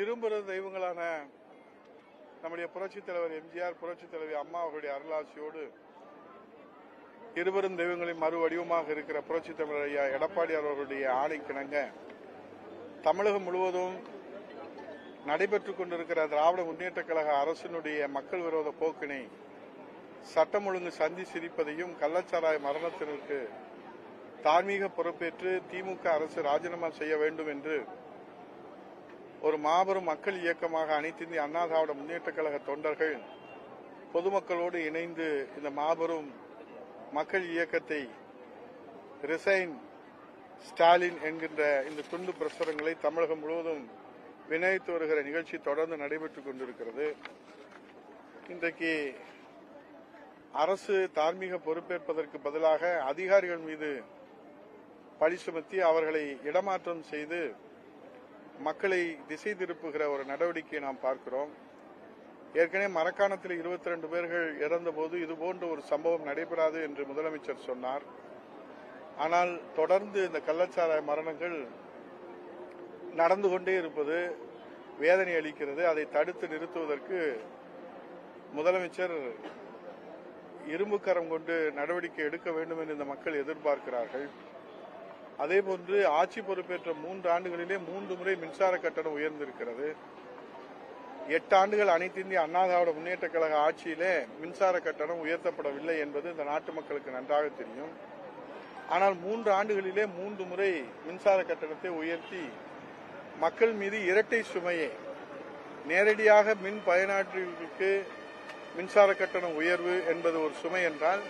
இரும்பெரும் தெய்வங்களான நம்முடைய புரட்சித் தலைவர் எம்ஜிஆர், புரட்சித் தலைவி அம்மா அவர்களுடைய அருளாசியோடு இருவரும் தெய்வங்களின் மறு வடிவமாக இருக்கிற புரட்சித் தலைவர் ஐயா எடப்பாடியார் அவர்களுடைய ஆணைக்கிணங்க தமிழகம் முழுவதும் நடைபெற்றுக் கொண்டிருக்கிற திராவிட முன்னேற்றக் கழக அரசினுடைய மக்கள் விரோத போக்கினை சட்டம் ஒழுங்கு சந்தி சிரிப்பதையும் கள்ளச்சாராய மரணத்திற்கு தார்மீக பொறுப்பேற்று திமுக அரசு ராஜினாமா செய்ய வேண்டும் என்று ஒரு மாபெரும் மக்கள் இயக்கமாக அனைத்து இந்திய அண்ணா திராவிட முன்னேற்றக் கழக தொண்டர்கள் பொதுமக்களோடு இணைந்து இந்த மாபெரும் மக்கள் இயக்கத்தை ரிசைன் ஸ்டாலின் என்கின்ற இந்த துண்டு பிரசுரங்களை தமிழகம் முழுவதும் விநியோகித்து வருகிற நிகழ்ச்சி தொடர்ந்து நடைபெற்றுக் கொண்டிருக்கிறது. இன்றைக்கு அரசு தார்மீக பொறுப்பேற்பதற்கு பதிலாக அதிகாரிகள் மீது பழி சுமத்தி அவர்களை இடமாற்றம் செய்து மக்களை திசை திருப்புகிற ஒரு நடவடிக்கையை நாம் பார்க்கிறோம். ஏற்கனவே மரக்காணத்தில் 22 பேர்கள் இறந்தபோது இதுபோன்ற ஒரு சம்பவம் நடைபெறாது என்று முதலமைச்சர் சொன்னார். ஆனால் தொடர்ந்து இந்த கள்ளச்சாராய மரணங்கள் நடந்து கொண்டே இருப்பது வேதனை அளிக்கிறது. அதை தடுத்து நிறுத்துவதற்கு முதலமைச்சர் இரும்பு கரம் கொண்டு நடவடிக்கை எடுக்க வேண்டும் என்று இந்த மக்கள் எதிர்பார்க்கிறார்கள். அதேபோன்று ஆட்சி பொறுப்பேற்ற 3 ஆண்டுகளிலே 3 முறை மின்சார கட்டணம் உயர்ந்திருக்கிறது. 8 ஆண்டுகள் அனைத்து இந்திய அண்ணா திராவிட முன்னேற்றக் கழக ஆட்சியிலே மின்சார கட்டணம் உயர்த்தப்படவில்லை என்பது இந்த நாட்டு மக்களுக்கு நன்றாக தெரியும். ஆனால் 3 ஆண்டுகளிலே 3 முறை மின்சார கட்டணத்தை உயர்த்தி மக்கள் மீது இரட்டை சுமையை நேரடியாக மின் பயனாற்றிகளுக்கு மின்சார கட்டணம் உயர்வு என்பது ஒரு சுமை என்றால்,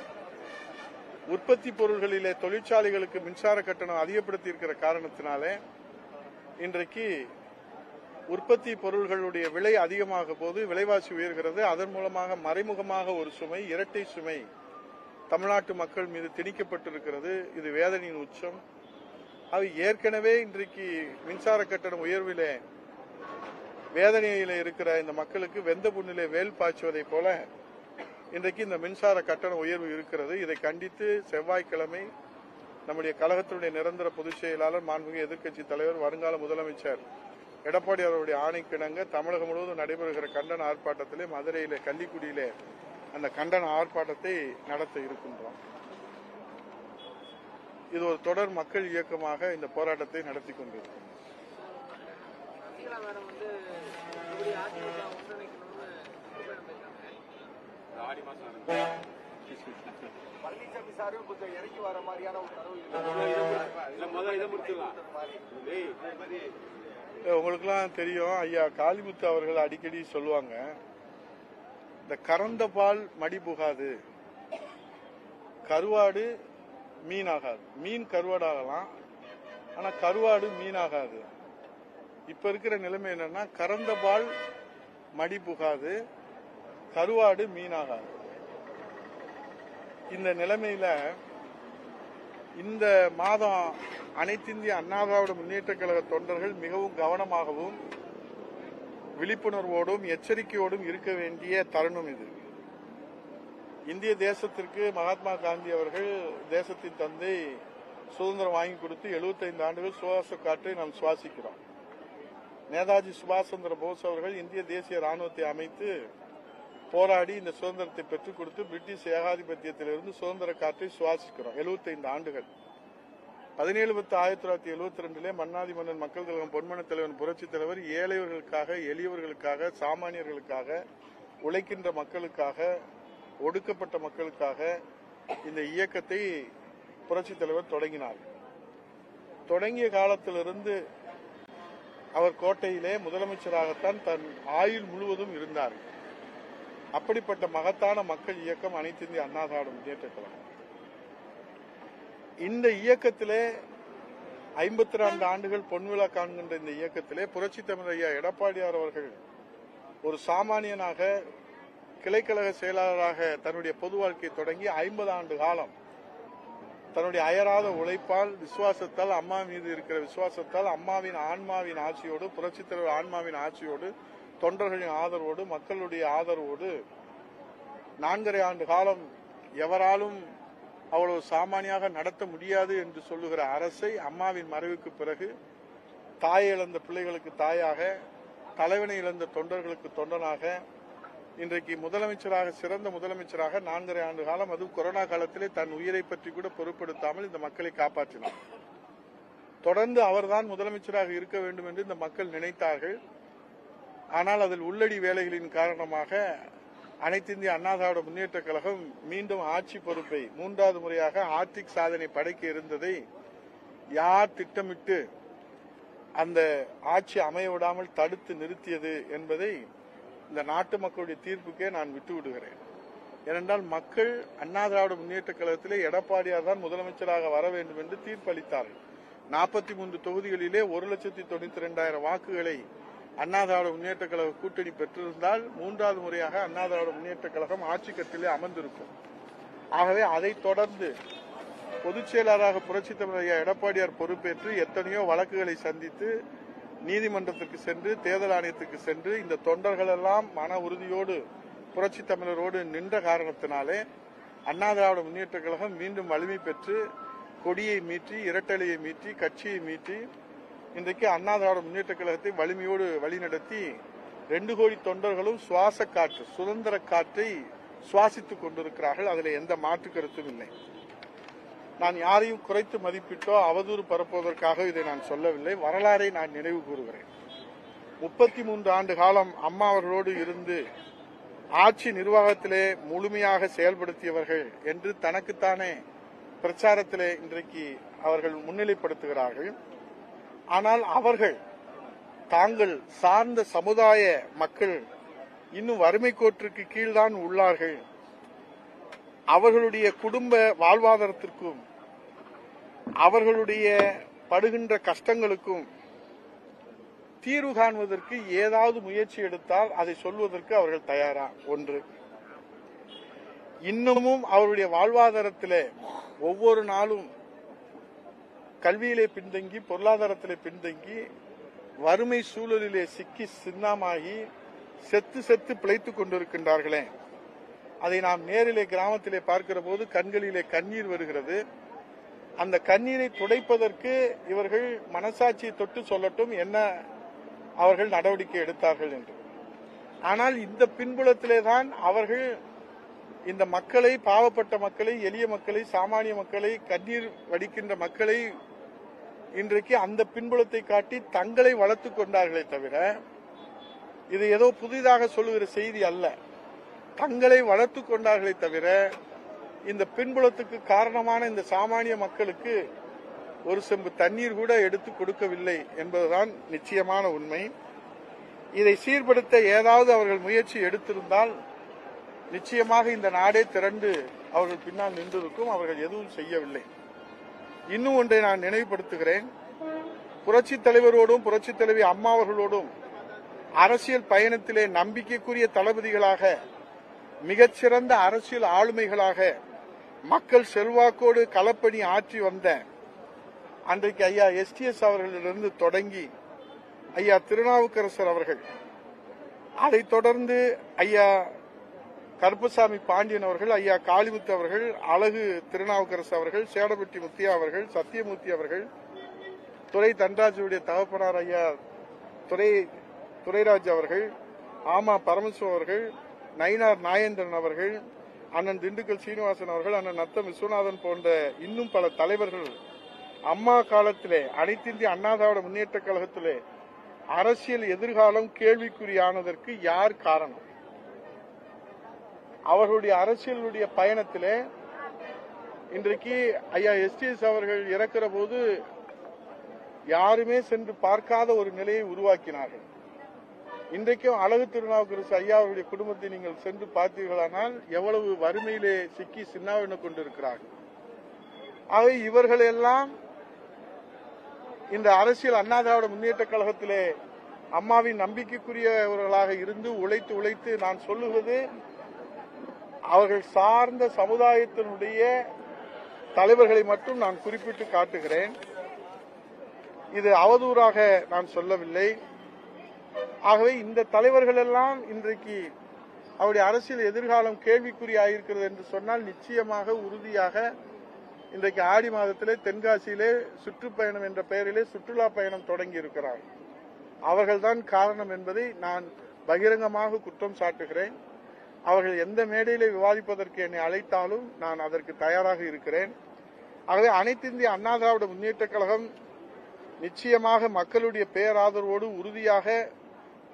உற்பத்தி பொருள்களிலே தொழிற்சாலைகளுக்கு மின்சார கட்டணம் அதிகப்படுத்தி இருக்கிற காரணத்தினாலே இன்றைக்கு உற்பத்தி பொருள்களுடைய விலை அதிகமாக போது விலைவாசி உயர்கிறது. அதன் மூலமாக மறைமுகமாக ஒரு சுமை, இரட்டை சுமை தமிழ்நாட்டு மக்கள் மீது திணிக்கப்பட்டிருக்கிறது. இது வேதனையின் உச்சம். அது ஏற்கனவே இன்றைக்கு மின்சார கட்டண உயர்விலே வேதனையில இருக்கிற இந்த மக்களுக்கு வெந்த புண்ணிலே வேல் பாய்ச்சுவதை போல இன்றைக்கு இந்த மின்சார கட்டண உயர்வு இருக்கிறது. இதை கண்டித்து செவ்வாய்க்கிழமை நம்முடைய கழகத்தினுடைய நிரந்தர பொதுச் செயலாளர், மாண்புமிகு எதிர்க்கட்சி தலைவர், வருங்கால முதலமைச்சர் எடப்பாடி அவருடைய ஆணைக்கிணங்க தமிழகம் முழுவதும் நடைபெறுகிற கண்டன ஆர்ப்பாட்டத்திலே மதுரையிலே கள்ளிக்குடியிலே அந்த கண்டன ஆர்ப்பாட்டத்தை நடத்த இருக்கின்றோம். இது ஒரு தொடர் மக்கள் இயக்கமாக இந்த போராட்டத்தை நடத்தி கொண்டிருக்கிறோம். பழனிசாமி சாரும் கொஞ்சம் இறங்கி வர மாதிரியான ஒரு உங்களுக்கெல்லாம் தெரியும், ஐயா காளிமுத்து அவர்கள் அடிக்கடி சொல்லுவாங்க, இந்த கறந்த பால் மடி புகாது, கருவாடு மீனாகாது. மீன் கருவாடாகலாம், ஆனா கருவாடு மீனாகாது. இப்ப இருக்கிற நிலைமை என்னன்னா, கறந்த பால் மடி புகாது, கருவாடு மீனாகாது. இந்த நிலைமையில இந்த மாதம் அனைத்து இந்திய அண்ணா திராவிட முன்னேற்ற கழக தொண்டர்கள் மிகவும் கவனமாகவும் விழிப்புணர்வோடும் எச்சரிக்கையோடும் இருக்க வேண்டிய தருணம் இது. இந்திய தேசத்திற்கு மகாத்மா காந்தி அவர்கள், தேசத்தின் தந்தை, சுதந்திரம் வாங்கி கொடுத்து 75 ஆண்டுகள் சுவாச காற்றை நாம் சுவாசிக்கிறோம். நேதாஜி சுபாஷ் சந்திர போஸ் அவர்கள் இந்திய தேசிய ராணுவத்தை அமைத்து போராடி இந்த சுதந்திரத்தை பெற்றுக் கொடுத்து பிரிட்டிஷ் ஏகாதிபத்தியத்திலிருந்து சுதந்திர காற்றை சுவாசிக்கிறோம் 75 ஆண்டுகள். 17/10/1972 மன்னாதி மன்னன் மக்கள் கழகம் பொன்மன தலைவன் புரட்சித் தலைவர் ஏழைவர்களுக்காக, எளியவர்களுக்காக, சாமானியர்களுக்காக, உழைக்கின்ற மக்களுக்காக, ஒடுக்கப்பட்ட மக்களுக்காக இந்த இயக்கத்தை புரட்சித் தலைவர் தொடங்கினார். தொடங்கிய காலத்திலிருந்து அவர் கோட்டையிலே முதலமைச்சராகத்தான் தன் ஆயுள் முழுவதும் இருந்தார். அப்படிப்பட்ட மகத்தான மக்கள் இயக்கம் அனைத்து இந்திய அண்ணா திராவிட முன்னேற்ற கழகம். இந்த இயக்கத்திலே 52 ஆண்டுகள் பொன்விழா காண்கின்ற இந்த இயக்கத்திலே புரட்சி தமிழர் ஐயா எடப்பாடியார் அவர்கள் ஒரு சாமானியனாக கிளைக்கழக செயலாளராக தன்னுடைய பொது வாழ்க்கையை தொடங்கி 50 ஆண்டு காலம் தன்னுடைய அயராத உழைப்பால், விசுவாசத்தால், அம்மா மீது இருக்கிற விசுவாசத்தால், அம்மாவின் ஆன்மாவின் ஆட்சியோடு, புரட்சித் தலைவர் ஆன்மாவின் ஆட்சியோடு, தொண்டர்களின் ஆதரவோடு, மக்களுடைய ஆதரவோடு 4.5 ஆண்டு காலம் எவராலும் அவ்வளவு சாமானியாக நடத்த முடியாது என்று சொல்லுகிற அரசை அம்மாவின் மறைவுக்கு பிறகு தாயை இழந்த பிள்ளைகளுக்கு தாயாக, தலைவனை இழந்த தொண்டர்களுக்கு தொண்டனாக, இன்றைக்கு முதலமைச்சராக, சிறந்த முதலமைச்சராக 4.5 ஆண்டு காலம், அது கொரோனா காலத்திலே தன் உயிரை பற்றி கூட பொருட்படுத்தாமல் இந்த மக்களை காப்பாற்றினார். தொடர்ந்து அவர்தான் முதலமைச்சராக இருக்க வேண்டும் என்று இந்த மக்கள் நினைத்தார்கள். ஆனால் அதில் உள்ளடி வேலைகளின் காரணமாக அனைத்து இந்திய அண்ணா திராவிட முன்னேற்ற கழகம் மீண்டும் ஆட்சி பொறுப்பை 3வது முறையாக ஆர்டிக் சாதனை படைக்க இருந்ததை யார் திட்டமிட்டு அந்த ஆட்சி அமைய விடாமல் தடுத்து நிறுத்தியது என்பதை இந்த நாட்டு மக்களுடைய தீர்ப்புக்கே நான் விட்டு விடுகிறேன். ஏனென்றால் மக்கள் அண்ணா திராவிட முன்னேற்ற கழகத்திலே எடப்பாடியார் தான் முதலமைச்சராக வர வேண்டும் என்று தீர்ப்பளித்தார்கள். 43 தொகுதிகளிலே 1,92,000 வாக்குகளை அண்ணா திராவிட முன்னேற்ற கழக கூட்டணி பெற்றிருந்தால் 3வது முறையாக அண்ணா திராவிட முன்னேற்ற கழகம் ஆட்சி கட்டிலே அமர்ந்திருக்கும். ஆகவே அதைத் தொடர்ந்து பொதுச் செயலாளராக புரட்சி தமிழர் ஐயா எடப்பாடியார் பொறுப்பேற்று எத்தனையோ வழக்குகளை சந்தித்து நீதிமன்றத்திற்கு சென்று, தேர்தல் ஆணையத்துக்கு சென்று, இந்த தொண்டர்கள் எல்லாம் மன உறுதியோடு புரட்சி தமிழரோடு நின்ற காரணத்தினாலே அண்ணா திராவிட முன்னேற்ற கழகம் மீண்டும் வலிமை பெற்று கொடியை மீட்டி, இரட்டலையை மீட்டி, கட்சியை மீட்டி இன்றைக்கு அண்ணா திராவிட முன்னேற்ற கழகத்தை வலிமையோடு வழிநடத்தி 2 கோடி தொண்டர்களும் சுவாச காற்று, சுதந்திர காற்றை சுவாசித்துக் கொண்டிருக்கிறார்கள். அதில் எந்த மாற்று கருத்தும் இல்லை. நான் யாரையும் குறைத்து மதிப்பிட்டோ அவதூறு பரப்புவதற்காக இதை நான் சொல்லவில்லை. வரலாறை நான் நினைவு கூறுகிறேன். 33 ஆண்டு காலம் அம்மா அவர்களோடு இருந்து ஆட்சி நிர்வாகத்திலே முழுமையாக செயல்படுத்தியவர்கள் என்று தனக்குத்தானே பிரச்சாரத்திலே இன்றைக்கு அவர்கள் முன்னிலைப்படுத்துகிறார்கள். ஆனால் அவர்கள் தாங்கள் சார்ந்த சமுதாய மக்கள் இன்னும் வறுமை கோட்டிற்கு கீழ்தான் உள்ளார்கள், அவர்களுடைய குடும்ப வாழ்வாதாரத்திற்கும் அவர்களுடைய படுகின்ற கஷ்டங்களுக்கும் தீர்வு காண்பதற்கு ஏதாவது முயற்சி எடுத்தால் அதை சொல்வதற்கு அவர்கள் தயாரா? ஒன்று. இன்னமும் அவருடைய வாழ்வாதாரத்திலே ஒவ்வொரு நாளும் கல்வியிலே பின்தங்கி, பொருளாதாரத்திலே பின்தங்கி, வறுமை சூழலிலே சிக்கி சின்னமாகி செத்து பிழைத்துக் கொண்டிருக்கின்றார்களே, அதை நாம் நேரிலே கிராமத்திலே பார்க்கிற போது கண்களிலே கண்ணீர் வருகிறது. அந்த கண்ணீரை துடைப்பதற்கு இவர்கள் மனசாட்சியை தொட்டு சொல்லட்டும் என்ன அவர்கள் நடவடிக்கை எடுத்தார்கள் என்று. ஆனால் இந்த பின்புலத்திலே தான் அவர்கள் இந்த மக்களை, பாவப்பட்ட மக்களை, எளிய மக்களை, சாமானிய மக்களை, கண்ணீர் வடிக்கின்ற மக்களை இன்றைக்கு அந்த பின்புலத்தை காட்டி தங்களை வளர்த்துக் கொண்டார்களே தவிர, இது ஏதோ புதிதாக சொல்லுகிற செய்தி அல்ல. தங்களை வளர்த்துக் கொண்டார்களே தவிர இந்த பின்புலத்துக்கு காரணமான இந்த சாமானிய மக்களுக்கு ஒரு செம்பு தண்ணீர் கூட எடுத்து கொடுக்கவில்லை என்பதுதான் நிச்சயமான உண்மை. இதை சீர்படுத்த ஏதாவது அவர்கள் முயற்சி எடுத்திருந்தால் நிச்சயமாக இந்த நாடே திரண்டு அவர்கள் பின்னால் நின்றிருக்கும். அவர்கள் எதுவும் செய்யவில்லை. இன்னும் ஒன்றை நான் நினைவுபடுத்துகிறேன். புரட்சி தலைவரோடும் புரட்சி தலைவி அம்மா அவர்களோடும் அரசியல் பயணத்திலே நம்பிக்கைக்குரிய தளபதிகளாக, மிகச்சிறந்த அரசியல் ஆளுமைகளாக, மக்கள் செல்வாக்கோடு களப்பணி ஆற்றி வந்த அன்றைக்கு ஐயா எஸ்டிஎஸ் அவர்களிலிருந்து தொடங்கி ஐயா திருநாவுக்கரசர் அவர்கள், அதைத் தொடர்ந்து ஐயா கருப்பசாமி பாண்டியன் அவர்கள், ஐயா காளிமுத்து அவர்கள், அழகு திருநாவுக்கரசு அவர்கள், சேடபட்டி முத்தியா அவர்கள், சத்தியமூர்த்தி அவர்கள், துரை தன்ராஜுடைய தகப்பனார் ஐயா துரைராஜ் அவர்கள், ஆமா பரமசிவம் அவர்கள், நயினார் நாயேந்திரன் அவர்கள், அண்ணன் திண்டுக்கல் சீனிவாசன் அவர்கள், அண்ணன் நத்தம் விஸ்வநாதன் போன்ற இன்னும் பல தலைவர்கள் அம்மா காலத்திலே அனைத்திந்திய அண்ணா திராவிட முன்னேற்ற கழகத்திலே அரசியல் எதிர்காலம் கேள்விக்குறியானதற்கு யார் காரணம்? அவர்களுடைய அரசியலுடைய பயணத்திலே இன்றைக்கு ஐயா எஸ்டிஎஸ் அவர்கள் இறக்கிற போது யாருமே சென்று பார்க்காத ஒரு நிலையை உருவாக்கினார்கள். இன்றைக்கும் அழகு திருநாவுக்கரசு ஐயா அவருடைய குடும்பத்தை நீங்கள் சென்று பார்த்தீர்களானால் எவ்வளவு வறுமையிலே சிக்கி சின்னாவின கொண்டிருக்கிறார்கள். ஆக இவர்களெல்லாம் இந்த அரசியல் அண்ணா திராவிட முன்னேற்ற கழகத்திலே அம்மாவின் நம்பிக்கைக்குரியவர்களாக இருந்து உழைத்து உழைத்து நான் சொல்லுவது, அவர்கள் சார்ந்த சமுதாயத்தினுடைய தலைவர்களை மட்டும் நான் குறிப்பிட்டு காட்டுகிறேன். இது அவதூறாக நான் சொல்லவில்லை. ஆகவே இந்த தலைவர்கள் எல்லாம் இன்றைக்கு அவருடைய அரசியல் எதிர்காலம் கேள்விக்குறியாயிருக்கிறது என்று சொன்னால் நிச்சயமாக உறுதியாக இன்றைக்கு ஆடி மாதத்திலே தென்காசியிலே சுற்றுப்பயணம் என்ற பெயரிலே சுற்றுலா பயணம் தொடங்கி இருக்கிறார். அவர்கள்தான் காரணம் என்பதை நான் பகிரங்கமாக குற்றம் சாட்டுகிறேன். அவர்கள் எந்த மேடையிலே விவாதிப்பதற்கு என்னை அழைத்தாலும் நான் அதற்கு தயாராக இருக்கிறேன். ஆகவே அனைத்து இந்திய அண்ணா திராவிட முன்னேற்ற கழகம் நிச்சயமாக மக்களுடைய பேராதரவோடு உறுதியாக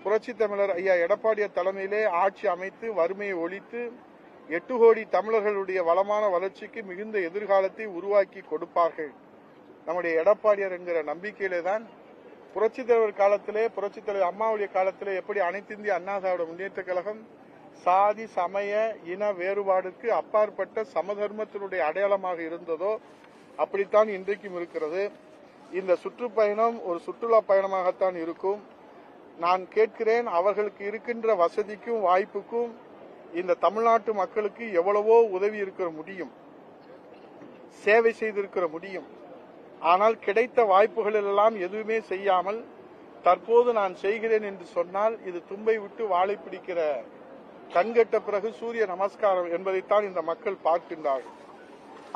புரட்சித் தமிழர் ஐயா எடப்பாடியார் தலைமையிலே ஆட்சி அமைத்து வறுமையை ஒழித்து 8 கோடி தமிழர்களுடைய வளமான வளர்ச்சிக்கு மிகுந்த எதிர்காலத்தை உருவாக்கி கொடுப்பார்கள் நம்முடைய எடப்பாடியார் என்கிற நம்பிக்கையிலே தான் புரட்சித் தலைவர் காலத்திலே, புரட்சித் தலைவர் அம்மாவுடைய காலத்திலே எப்படி அனைத்து இந்திய அண்ணா திராவிட முன்னேற்ற கழகம் சாதி சமய இன வேறுபாடுக்கு அப்பாற்பட்ட சமதர்மத்தினுடைய அடையாளமாக இருந்ததோ அப்படித்தான் இன்றைக்கும் இருக்கிறது. இந்த சுற்றுப்பயணம் ஒரு சுற்றுலா பயணமாகத்தான் இருக்கும். நான் கேட்கிறேன், அவர்களுக்கு இருக்கின்ற வசதிக்கும் வாய்ப்புக்கும் இந்த தமிழ்நாட்டு மக்களுக்கு எவ்வளவோ உதவி இருக்க முடியும், சேவை செய்திருக்கிற முடியும். ஆனால் கிடைத்த வாய்ப்புகள் எல்லாம் எதுவுமே செய்யாமல் தற்போது நான் செய்கிறேன் என்று சொன்னால் இது தும்பை விட்டு வாழை பிடிக்கிற கண்கட்ட பிறகு சூரிய நமஸ்காரம் என்பதைத்தான் இந்த மக்கள் பார்க்கின்றார்கள்.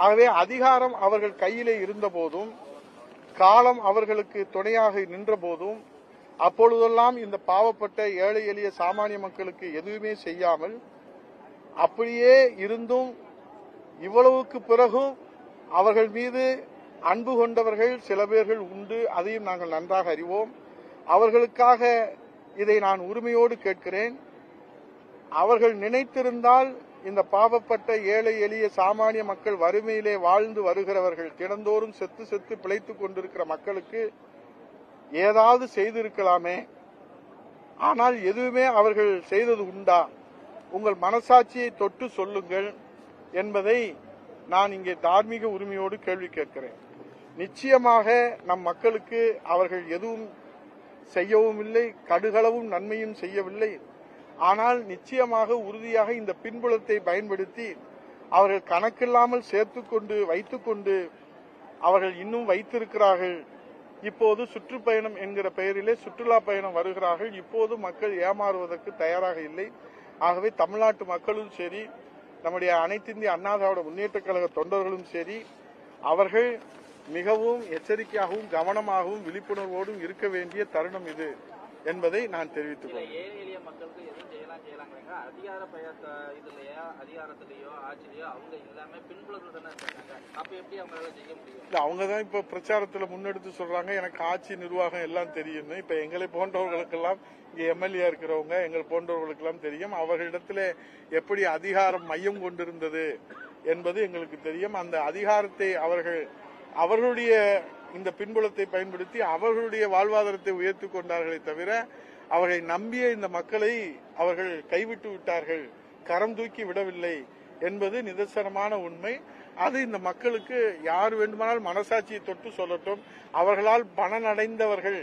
ஆகவே அதிகாரம் அவர்கள் கையிலே இருந்த போதும், காலம் அவர்களுக்கு துணையாக நின்ற போதும், அப்பொழுதெல்லாம் இந்த பாவப்பட்ட ஏழை எளிய சாமானிய மக்களுக்கு எதுவுமே செய்யாமல் அப்படியே இருந்தும் இவ்வளவுக்கு பிறகும் அவர்கள் மீது அன்பு கொண்டவர்கள் சில பேர்கள் உண்டு. அதையும் நாங்கள் நன்றாக அறிவோம். அவர்களுக்காக இதை நான் உரிமையோடு கேட்கிறேன். அவர்கள் நினைத்திருந்தால் இந்த பாவப்பட்ட ஏழை எளிய சாமானிய மக்கள், வறுமையிலே வாழ்ந்து வருகிறவர்கள், தினந்தோறும் செத்து செத்து பிழைத்துக் கொண்டிருக்கிற மக்களுக்கு ஏதாவது செய்திருக்கலாமே. ஆனால் எதுவுமே அவர்கள் செய்தது உண்டா? உங்கள் மனசாட்சியை தொட்டு சொல்லுங்கள் என்பதை நான் இங்கே தார்மீக உரிமையோடு கேள்வி கேட்கிறேன். நிச்சயமாக நம் மக்களுக்கு அவர்கள் எதுவும் செய்யவும் இல்லை, கடுகளவும் நன்மையும் செய்யவில்லை. ஆனால் நிச்சயமாக உறுதியாக இந்த பின்புலத்தை பயன்படுத்தி அவர்கள் கணக்கில்லாமல் சேர்த்துக்கொண்டு வைத்துக்கொண்டு அவர்கள் இன்னும் வைத்திருக்கிறார்கள். இப்போது சுற்றுப்பயணம் என்கிற பெயரிலே சுற்றுலா பயணம் வருகிறார்கள். இப்போது மக்கள் ஏமாறுவதற்கு தயாராக இல்லை. ஆகவே தமிழ்நாட்டு மக்களும் சரி, நம்முடைய அனைத்து இந்திய அண்ணா திராவிட முன்னேற்ற கழக தொண்டர்களும் சரி, அவர்கள் மிகவும் எச்சரிக்கையாகவும் கவனமாகவும் விழிப்புணர்வோடும் இருக்க வேண்டிய தருணம் இது என்பதை நான் தெரிவித்துக் கொள்கிறேன். அவங்க தான் இப்ப பிரச்சாரத்துல முன்னெடுத்து சொல்றாங்க, எனக்கு ஆட்சி நிர்வாகம் எல்லாம் தெரியும். இப்ப எங்களை போன்றவர்களுக்கெல்லாம், இங்க எம்எல்ஏ இருக்கிறவங்க எங்கள் போன்றவர்களுக்கெல்லாம் தெரியும் அவர்களிடத்துல எப்படி அதிகாரம் மையம் கொண்டிருந்தது என்பது எங்களுக்கு தெரியும். அந்த அதிகாரத்தை அவர்களுடைய இந்த பின்புலத்தை பயன்படுத்தி அவர்களுடைய வாழ்வாதாரத்தை உயர்த்தி கொண்டார்களே தவிர அவர்களை நம்பிய இந்த மக்களை அவர்கள் கைவிட்டு விட்டார்கள், கரம் தூக்கி விடவில்லை என்பது நிதர்சனமான உண்மை. அது இந்த மக்களுக்கு யார் வேண்டுமானால் மனசாட்சியை தொட்டு சொல்லட்டும். அவர்களால் பலனடைந்தவர்கள்,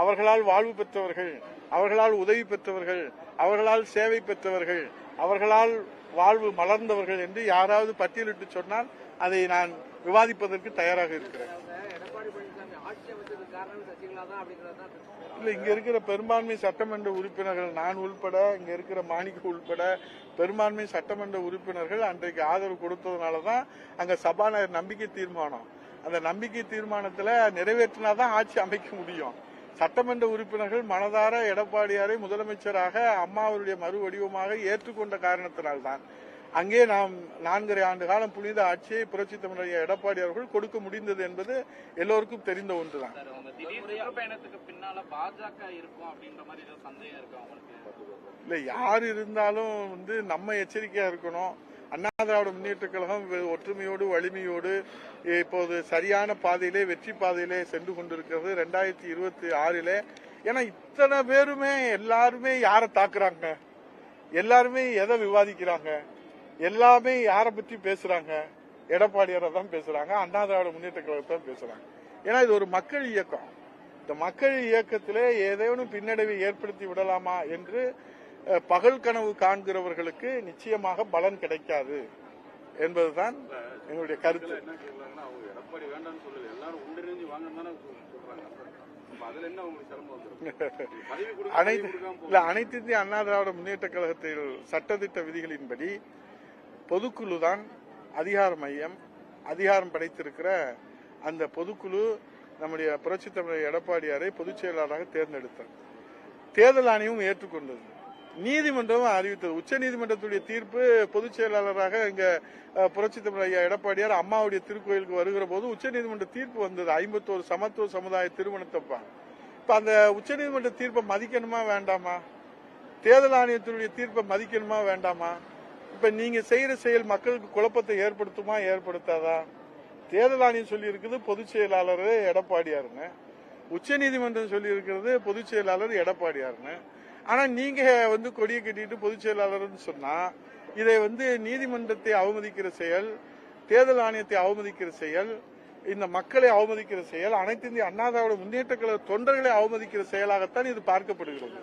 அவர்களால் வாழ்வு பெற்றவர்கள், அவர்களால் உதவி பெற்றவர்கள், அவர்களால் சேவை பெற்றவர்கள், அவர்களால் வாழ்வு மலர்ந்தவர்கள் என்று யாராவது பட்டியலிட்டு சொன்னால் அதை நான் விவாதிப்பதற்கு தயாராக இருக்கிறேன். இல்ல, இங்க இருக்கிற பெரும்பான்மை சட்டமன்ற உறுப்பினர்கள், நான் உள்பட, இங்க இருக்கிற மாணிக்க உள்பட பெரும்பான்மை சட்டமன்ற உறுப்பினர்கள் அன்றைக்கு ஆதரவு கொடுத்ததுனாலதான் அங்க சபாநாயகர் நம்பிக்கை தீர்மானம், அந்த நம்பிக்கை தீர்மானத்துல நிறைவேற்றினாதான் ஆட்சி அமைக்க முடியும். சட்டமன்ற உறுப்பினர்கள் மனதார எடப்பாடியாரை முதலமைச்சராக அம்மாவுடைய மறு வடிவமாக ஏற்றுக்கொண்ட காரணத்தினால்தான் அங்கே நாம் 4.5 ஆண்டு காலம் புனித ஆட்சியை புரட்சி தமிழர் எடப்பாடி அவர்கள் கொடுக்க முடிந்தது என்பது எல்லோருக்கும் தெரிந்த ஒன்றுதான். இல்ல, யார் இருந்தாலும் நம்ம எச்சரிக்கையா இருக்கணும். அண்ணா திராவிட முன்னேற்ற கழகம் ஒற்றுமையோடு வலிமையோடு இப்போது சரியான பாதையிலே, வெற்றி பாதையிலே சென்று கொண்டிருக்கிறது 2026. ஏன்னா இத்தனை பேருமே எல்லாருமே யாரை தாக்குறாங்க, எல்லாருமே எதை விவாதிக்கிறாங்க, எல்லாமே யாரை பற்றி பேசுறாங்க? எடப்பாடியாரை தான் பேசுறாங்க, அண்ணா திராவிட முன்னேற்ற கழகத்தை தான் பேசுறாங்க. ஏன்னா இது ஒரு மக்கள் இயக்கம். இந்த மக்கள் இயக்கத்திலே ஏதேனும் பின்னடைவை ஏற்படுத்தி விடலாமா என்று பகல் கனவு காண்கிறவர்களுக்கு நிச்சயமாக பலன் கிடைக்காது என்பதுதான் என்னுடைய கருத்து. எடப்பாடி வேண்டாம்னு சொல்லல, எல்லாரும் ஒன்றிணைஞ்சு வாங்கன்னு சொல்றாங்க. அதுல என்ன உங்களுக்கு சிரமம் வந்துரும்? அனைத்து இந்திய அண்ணா திராவிட முன்னேற்ற கழகத்தில் சட்டத்திட்ட விதிகளின்படி பொதுக்குழு தான் அதிகார மையம். அதிகாரம் படைத்திருக்கிற அந்த பொதுக்குழு நம்முடைய புரட்சித் தலைவர் எடப்பாடியாரை பொதுச் செயலாளராக தேர்ந்தெடுத்தார். தேர்தல் ஆணையம் ஏற்றுக்கொண்டது, நீதிமன்றமும் அறிவித்தது. உச்ச நீதிமன்றத்துடைய தீர்ப்பு பொதுச் செயலாளராக இங்க புரட்சித் தலைவர் ஐயா எடப்பாடியார் அம்மாவுடைய திருக்கோயிலுக்கு வருகிற போது உச்ச நீதிமன்ற தீர்ப்பு வந்தது 51 சமத்துவ சமுதாய திருமணத்தப்பா. இப்ப அந்த உச்ச நீதிமன்ற தீர்ப்பை மதிக்கணுமா வேண்டாமா? தேர்தல் ஆணையத்தினுடைய தீர்ப்பை மதிக்கணுமா வேண்டாமா? இப்ப நீங்க செய்யற செயல் மக்களுக்கு குழப்பத்தை ஏற்படுத்துமா ஏற்படுத்தாதா? தேர்தல் ஆணையம் சொல்லி இருக்குது பொதுச் செயலாளர் எடப்பாடியாருன்னு, உச்ச நீதிமன்றம் சொல்லி இருக்கிறது பொதுச் செயலாளர் எடப்பாடியாருன்னு. ஆனா நீங்க கொடியை கட்டிட்டு பொதுச் செயலாளர்னு சொன்னா இதை நீதிமன்றத்தை அவமதிக்கிற செயல், தேர்தல் ஆணையத்தை அவமதிக்கிற செயல், இந்த மக்களை அவமதிக்கிற செயல், அனைத்து இந்திய அண்ணா திராவிட முன்னேற்ற கழக தொண்டர்களை அவமதிக்கிற செயலாகத்தான் இது பார்க்கப்படுகிறது.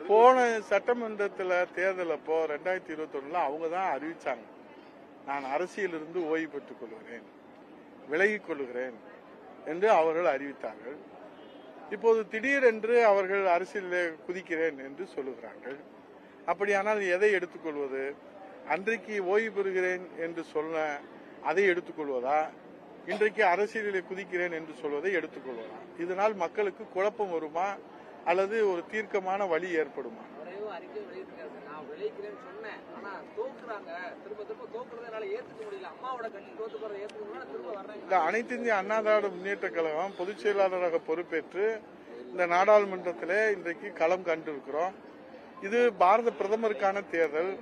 போன சட்டமன்றத்தில் தேர்தல் அப்போ 2021 அவங்க தான் அறிவிச்சாங்க, நான் அரசியலிருந்து ஓய்வு பெற்றுக் கொள்கிறேன், விலகிக் கொள்கிறேன் என்று அவர்கள் அறிவித்தார்கள். இப்போது திடீரென்று அவர்கள் அரசியலில் குதிக்கிறேன் என்று சொல்லுகிறார்கள். அப்படியானால் எதை எடுத்துக்கொள்வது? அன்றைக்கு ஓய்வு பெறுகிறேன் என்று சொன்ன அதை எடுத்துக்கொள்வதா, இன்றைக்கு அரசியலில் குதிக்கிறேன் என்று சொல்வதை எடுத்துக்கொள்வதா? இதனால் மக்களுக்கு குழப்பம் வருமா அல்லது ஒரு தீர்க்கமான வழி ஏற்படுமா? அனைத்து இந்திய அண்ணா திராவிட முன்னேற்ற கழகம் பொதுச் செயலாளராக பொறுப்பேற்று இந்த நாடாளுமன்றத்திலே இன்றைக்கு களம் கண்டிருக்கிறோம். இது பாரத பிரதமருக்கான தேர்தல்.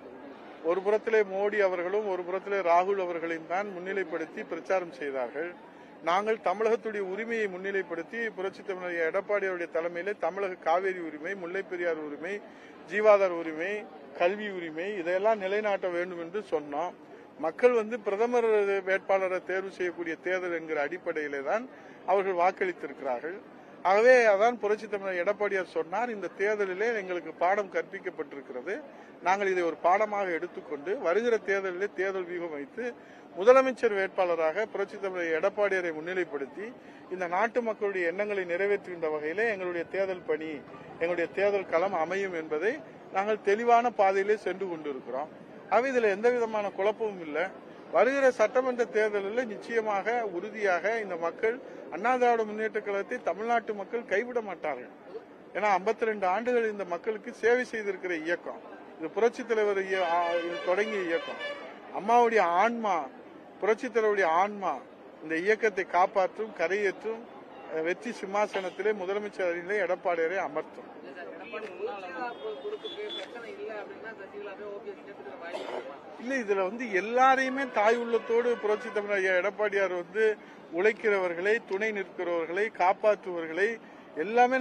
ஒரு புறத்திலே மோடி அவர்களும் ஒரு புறத்திலே ராகுல் அவர்களையும் தான் முன்னிலைப்படுத்தி பிரச்சாரம் செய்தார்கள். நாங்கள் தமிழகத்துடைய உரிமையை முன்னிலைப்படுத்தி புரட்சித் தலைவர் எடப்பாடியாருடைய தலைமையிலே தமிழக காவேரி உரிமை, முல்லை பெரியார் உரிமை, ஜீவாதார உரிமை, கல்வி உரிமை இதையெல்லாம் நிலைநாட்ட வேண்டும் என்று சொன்னோம். மக்கள் பிரதமர் வேட்பாளரை தேர்வு செய்யக்கூடிய தேர்தல் என்கிற அடிப்படையிலே தான் அவர்கள் வாக்களித்திருக்கிறார்கள். ஆகவே அதான் புரட்சித் தலைவர் எடப்பாடியார் சொன்னார், இந்த தேர்தலிலே எங்களுக்கு பாடம் கற்பிக்கப்பட்டிருக்கிறது, நாங்கள் இதை ஒரு பாடமாக எடுத்துக்கொண்டு வருகிற தேர்தலிலே தேர்தல் வியூகம் வைத்து முதலமைச்சர் வேட்பாளராக புரட்சித் தலைவர் எடப்பாடியாரை முன்னிலைப்படுத்தி இந்த நாட்டு மக்களுடைய எண்ணங்களை நிறைவேற்றுகின்ற வகையிலே எங்களுடைய தேர்தல் பணி, எங்களுடைய தேர்தல் களம் அமையும் என்பதை நாங்கள் தெளிவான பாதையிலே சென்று கொண்டிருக்கிறோம். ஆகவே இதில் எந்த விதமான குழப்பமும் இல்லை. வருகிற சட்டமன்ற தேர்தலில் நிச்சயமாக உறுதியாக இந்த மக்கள் அண்ணா திராவிட முன்னேற்ற கழகத்தை தமிழ்நாட்டு மக்கள் கைவிட மாட்டார்கள். ஏன்னா 52 ஆண்டுகள் இந்த மக்களுக்கு சேவை செய்திருக்கிற இயக்கம் இது. புரட்சித் தலைவர் தொடங்கிய இயக்கம், அம்மாவுடைய ஆன்மா, புரட்சித் தலைவருடைய ஆன்மா இந்த இயக்கத்தை காப்பாற்றும், கரையேற்றும், வெற்றி சிம்மாசனத்திலே முதலமைச்சர் அணியிலே எடப்பாடியாரை அமர்த்தும். இல்ல, இதுல எல்லாரையுமே தாய் உள்ளத்தோடு புரட்சி தமிழர் எடப்பாடியார் உழைக்கிறவர்களை, துணை நிற்கிறவர்களை, காப்பாற்றுவர்களை எல்லாமே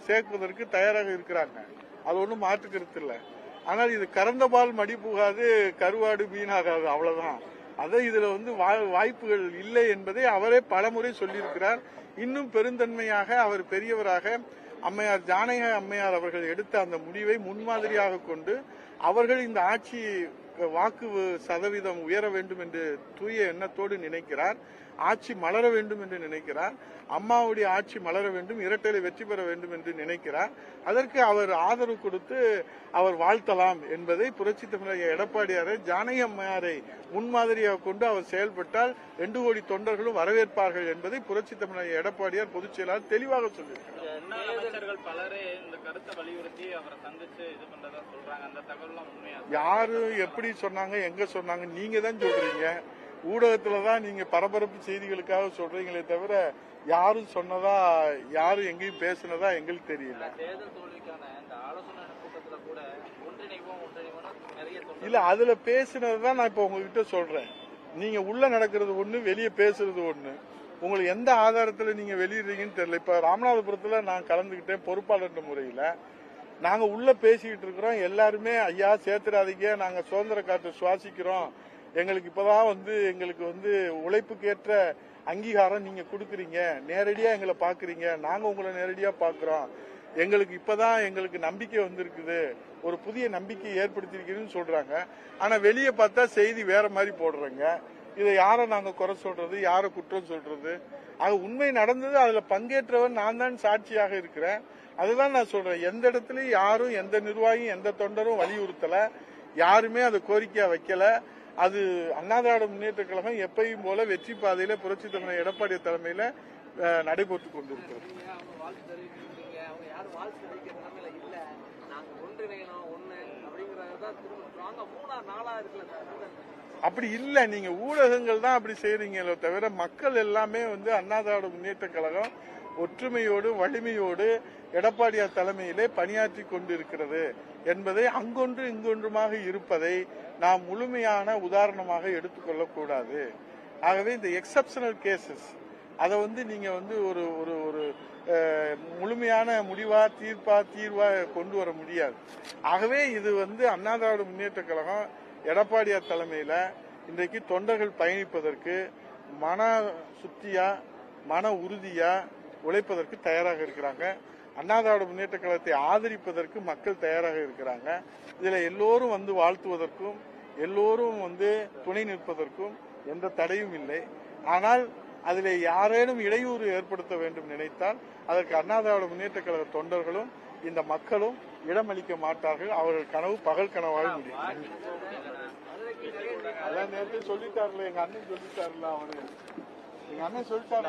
சேர்ப்பதற்கு தயாராக இருக்கிறாங்க. அது ஒன்றும் மாற்று கருத்து இல்லை. ஆனால் இது கறந்த பால் மடி புகாது, கருவாடு மீனாகாது, அவ்வளவுதான். அதை இதுல வாய்ப்புகள் இல்லை என்பதை அவரே பலமுறை சொல்லியிருக்கிறார். இன்னும் பெருந்தன்மையாக அவர் பெரியவராக அம்மையார் ஜானகி அம்மையார் அவர்கள் எடுத்த அந்த முடிவை முன்மாதிரியாக கொண்டு அவர்கள் இந்த ஆட்சி வாக்கு சதவீதம் உயர வேண்டும் என்று தூய எண்ணத்தோடு நினைக்கிறார். ஆட்சி மலர வேண்டும் என்று நினைக்கிறார். அம்மாவுடைய ஆட்சி மலர வேண்டும், இரட்டையில வெற்றி பெற வேண்டும் என்று நினைக்கிறார். அதற்கு அவர் ஆதரவு கொடுத்து அவர் வாழ்த்தலாம் என்பதை புரட்சித் தமிழர் எடப்பாடியாரை, ஜானகி அம்மையாரை முன்மாதிரியாக கொண்டு அவர் செயல்பட்டால் 2 கோடி தொண்டர்களும் வரவேற்பார்கள் என்பதை புரட்சித் தமிழர் எடப்பாடியார் பொதுச் செயலாளர் தெளிவாக சொல்லியிருக்கிறார். அமைச்சர்கள் பலரே இந்த கருத்தை வலியுறுத்தி அவரை சந்திச்சு இது பண்றதா சொல்றாங்க. அந்த தகவல் உண்மையா? யாரு எப்படி சொன்னாங்க, எங்க சொன்னாங்க? நீங்க தான் சொல்றீங்க. ஊடகத்துலதான் நீங்க பரபரப்பு செய்திகளுக்காக சொல்றீங்களே தவிர யாரும் சொன்னதா, யாரும் எங்கேயும் பேசினதா எங்களுக்கு தெரியல. இல்ல, அதுல பேசினதுதான் நான் இப்ப உங்ககிட்ட சொல்றேன். நீங்க உள்ள நடக்கிறது ஒண்ணு, வெளியே பேசுறது ஒண்ணு. உங்களுக்கு எந்த ஆதாரத்துல நீங்க வெளியிடுறீங்கன்னு தெரியல. இப்ப ராமநாதபுரத்துல நான் கலந்துகிட்டேன் பொறுப்பாளர் முறையில. நாங்க உள்ள பேசிக்கிட்டு இருக்கிறோம். எல்லாருமே ஐயா சேர்த்துடாதீங்க, நாங்க சுதந்திர காற்று சுவாசிக்கிறோம், எங்களுக்கு இப்பதான் எங்களுக்கு உழைப்புக்கேற்ற அங்கீகாரம் நீங்க கொடுக்குறீங்க, நேரடியா எங்களை பாக்குறீங்க, நாங்க உங்களை நேரடியா பாக்குறோம், எங்களுக்கு இப்பதான் எங்களுக்கு நம்பிக்கை வந்திருக்குது, ஒரு புதிய நம்பிக்கை ஏற்படுத்திருக்குன்னு சொல்றாங்க. ஆனா வெளியே பார்த்தா செய்தி வேற மாதிரி போடுறாங்க. இதை யாரை நாங்க குறை சொல்றது, யாரை குற்றம் சொல்றது? அது உண்மை நடந்தது, அதுல பங்கேற்றவன் நான் தான் சாட்சியாக இருக்கிறேன். அதுதான் நான் சொல்றேன். எந்த இடத்துலயும் யாரும் எந்த நிர்வாகியும் எந்த தொண்டரும் வலியுறுத்தல, யாருமே அதை கோரிக்கையா வைக்கல. அது அண்ணா திராவிட முன்னேற்ற கழகம் எப்பயும் போல வெற்றி பாதையில புரட்சி தலைவர் எடப்பாடி தலைமையில நடைபெற்றுக் கொண்டிருக்கிறது. அப்படி இல்ல, நீங்க ஊடகங்கள் தான் அப்படி செய்றீங்களோ தவிர மக்கள் எல்லாமே அண்ணா திராவிட முன்னேற்ற கழகம் ஒற்றுமையோடு வலிமையோடு எடப்பாடியார் தலைமையிலே பணியாற்றி கொண்டிருக்கிறது என்பதை அங்கொன்று இங்கொன்றுமாக இருப்பதை நாம் முழுமையான உதாரணமாக எடுத்துக்கொள்ளக்கூடாது. ஆகவே இந்த எக்ஸப்ஷனல் கேசஸ் அதை நீங்க ஒரு ஒரு ஒரு முழுமையான முடிவா தீர்வா கொண்டு வர முடியாது. ஆகவே இது அண்ணா திராவிட முன்னேற்ற கழகம் எடப்பாடியார் தலைமையில இன்றைக்கு தொண்டர்கள் பயணிப்பதற்கு மன சுத்தியா மன உறுதியா உழைப்பதற்கு தயாராக இருக்கிறாங்க. அண்ணா திராவிட முன்னேற்ற கழகத்தை ஆதரிப்பதற்கு மக்கள் தயாராக இருக்கிறாங்க. இதுல எல்லோரும் வாழ்த்துவதற்கும் எல்லோரும் துணை நிற்பதற்கும் எந்த தடையும் இல்லை. ஆனால் அதில் யாரேனும் இடையூறு ஏற்படுத்த வேண்டும் நினைத்தால் அதற்கு அண்ணா திராவிட முன்னேற்ற கழக தொண்டர்களும் இந்த மக்களும் இடமளிக்க மாட்டார்கள். அவர்கள் கனவு பகல் கனவாக முடியும். அதான் நேரத்தை சொல்லிட்டாருல, எங்க அண்ணன் சொல்லிட்டாருல, எங்க அண்ணன் சொல்லிட்டாரு.